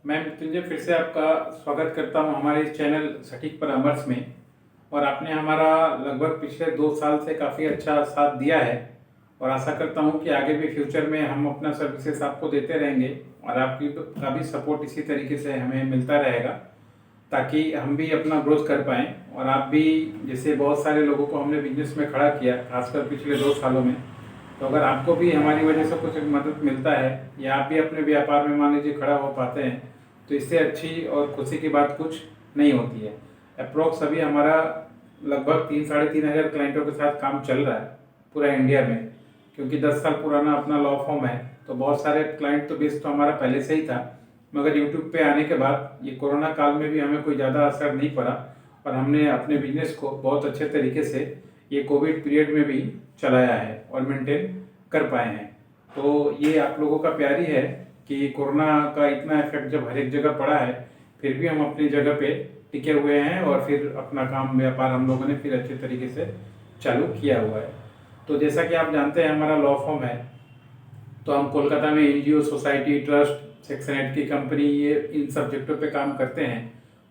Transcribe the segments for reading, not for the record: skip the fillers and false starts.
मैं मृत्युंजय फिर से आपका स्वागत करता हूं हमारे इस चैनल सटीक परामर्श में। और आपने हमारा लगभग पिछले 2 साल से काफ़ी अच्छा साथ दिया है और आशा करता हूं कि आगे भी फ्यूचर में हम अपना सर्विसेज आपको देते रहेंगे और आपकी का भी सपोर्ट इसी तरीके से हमें मिलता रहेगा ताकि हम भी अपना ग्रोथ कर पाएँ और आप भी, जैसे बहुत सारे लोगों को हमने बिजनेस में खड़ा किया खासकर पिछले 2 सालों में। तो अगर आपको भी हमारी वजह से कुछ मदद मिलता है या आप भी अपने व्यापार में मान लीजिए खड़ा हो पाते हैं तो इससे अच्छी और खुशी की बात कुछ नहीं होती है। अप्रोक्स अभी हमारा लगभग 3-3.5 हज़ार क्लाइंटों के साथ काम चल रहा है पूरा इंडिया में, क्योंकि 10 साल पुराना अपना लॉ फॉर्म है तो बहुत सारे क्लाइंट तो बेस तो हमारा पहले से ही था। मगर यूट्यूब पे आने के बाद ये कोरोना काल में भी हमें कोई ज़्यादा असर नहीं पड़ा और हमने अपने बिजनेस को बहुत अच्छे तरीके से ये कोविड पीरियड में भी चलाया है और मेंटेन कर पाए हैं। तो ये आप लोगों का प्यार ही है कि कोरोना का इतना इफेक्ट जब हर एक जगह पड़ा है फिर भी हम अपनी जगह पे टिके हुए हैं और फिर अपना काम व्यापार हम लोगों ने फिर अच्छे तरीके से चालू किया हुआ है। तो जैसा कि आप जानते हैं हमारा लॉ फॉर्म है, तो हम कोलकाता में एनजीओ, सोसाइटी, ट्रस्ट, सेक्शन 8 की कंपनी, ये इन सब्जेक्टों पे काम करते हैं।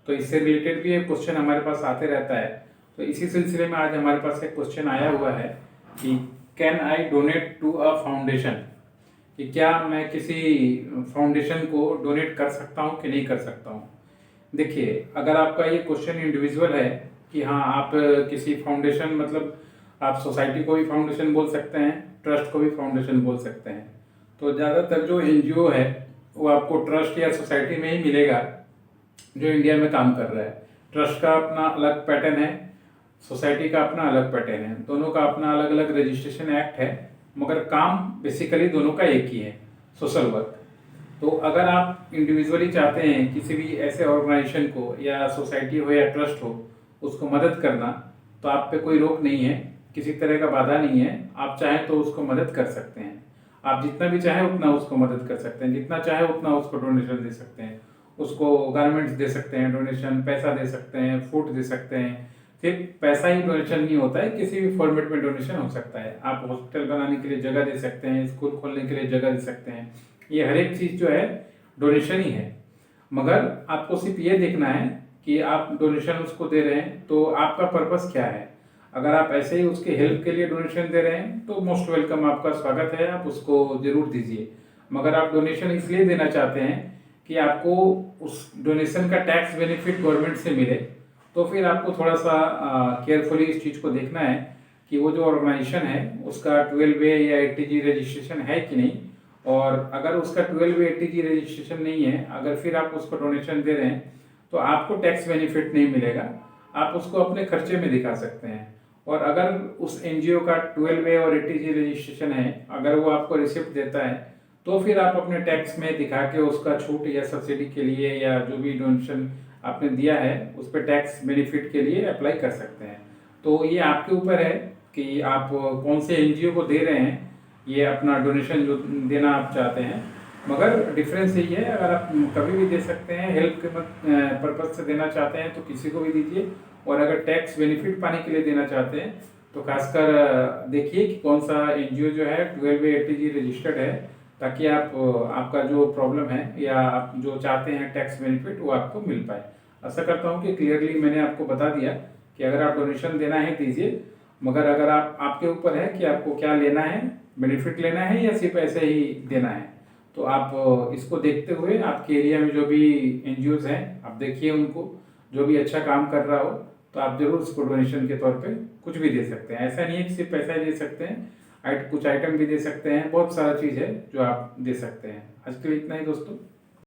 तो इससे रिलेटेड भी एक क्वेश्चन हमारे पास आते रहता है। तो इसी सिलसिले में आज हमारे पास एक क्वेश्चन आया हुआ है कि can I donate to a foundation, कि क्या मैं किसी फाउंडेशन को डोनेट कर सकता हूँ कि नहीं कर सकता हूँ। देखिए, अगर आपका ये क्वेश्चन इंडिविजुअल है कि हाँ आप किसी फाउंडेशन, मतलब आप सोसाइटी को भी फाउंडेशन बोल सकते हैं, ट्रस्ट को भी फाउंडेशन बोल सकते हैं। तो ज़्यादातर जो एनजीओ है वो आपको ट्रस्ट या सोसाइटी में ही मिलेगा जो इंडिया में काम कर रहा है। ट्रस्ट का अपना अलग पैटर्न है, सोसाइटी का अपना अलग पैटर्न है, दोनों का अपना अलग अलग रजिस्ट्रेशन एक्ट है, मगर काम बेसिकली दोनों का एक ही है, सोशल वर्क। तो अगर आप इंडिविजुअली चाहते हैं किसी भी ऐसे ऑर्गेनाइजेशन को या सोसाइटी हो या ट्रस्ट हो उसको मदद करना, तो आप पे कोई रोक नहीं है, किसी तरह का बाधा नहीं है। आप चाहें तो उसको मदद कर सकते हैं, आप जितना भी चाहें उतना उसको मदद कर सकते हैं, जितना चाहे उतना उसको डोनेशन दे सकते हैं, उसको गारमेंट्स दे सकते हैं डोनेशन, पैसा दे सकते हैं, फूड दे सकते हैं। सिर्फ पैसा ही डोनेशन नहीं होता है, किसी भी फॉर्मेट में डोनेशन हो सकता है। आप हॉस्पिटल बनाने के लिए जगह दे सकते हैं, स्कूल खोलने के लिए जगह दे सकते हैं, ये हर एक चीज़ जो है डोनेशन ही है। मगर आपको सिर्फ ये देखना है कि आप डोनेशन उसको दे रहे हैं तो आपका पर्पस क्या है। अगर आप ऐसे ही उसके हेल्प के लिए डोनेशन दे रहे हैं तो मोस्ट वेलकम, आपका स्वागत है, आप उसको ज़रूर दीजिए। मगर आप डोनेशन इसलिए देना चाहते हैं कि आपको उस डोनेशन का टैक्स बेनिफिट गवर्नमेंट से मिले, तो फिर आपको थोड़ा सा केयरफुली इस चीज़ को देखना है कि वो जो ऑर्गेनाइजेशन है उसका 12A या 80G रजिस्ट्रेशन है कि नहीं। और अगर उसका 12A 80G रजिस्ट्रेशन नहीं है, अगर फिर आप उसको डोनेशन दे रहे हैं तो आपको टैक्स बेनिफिट नहीं मिलेगा, आप उसको अपने खर्चे में दिखा सकते हैं। और अगर उस एनजीओ का 12A और 80G रजिस्ट्रेशन है, अगर वो आपको रिसिप्ट देता है तो फिर आप अपने टैक्स में दिखा के उसका छूट या सब्सिडी के लिए या जो भी डोनेशन आपने दिया है उस पर टैक्स बेनिफिट के लिए अप्लाई कर सकते हैं। तो ये आपके ऊपर है कि आप कौन से एनजीओ को दे रहे हैं ये अपना डोनेशन जो देना आप चाहते हैं। मगर डिफरेंस यही है, अगर आप कभी भी दे सकते हैं, हेल्प के पर्पज से देना चाहते हैं तो किसी को भी दीजिए, और अगर टैक्स बेनिफिट पाने के लिए देना चाहते हैं तो खासकर देखिए कि कौन सा एनजीओ जो है 12A 80G रजिस्टर्ड है, ताकि आपका जो प्रॉब्लम है या आप जो चाहते हैं टैक्स बेनिफिट वो आपको मिल पाए। आशा करता हूँ कि क्लियरली मैंने आपको बता दिया कि अगर आप डोनेशन देना है दीजिए, मगर अगर आपके ऊपर है कि आपको क्या लेना है, बेनिफिट लेना है या सिर्फ ऐसे ही देना है। तो आप इसको देखते हुए आपके एरिया में जो भी एनजीओज हैं आप देखिए, उनको जो भी अच्छा काम कर रहा हो तो आप जरूर उसको डोनेशन के तौर पे कुछ भी दे सकते हैं। ऐसा नहीं है कि सिर्फ पैसा ही दे सकते हैं, कुछ आइटम भी दे सकते हैं, बहुत सारा चीज़ है जो आप दे सकते हैं। आज के लिए इतना ही दोस्तों।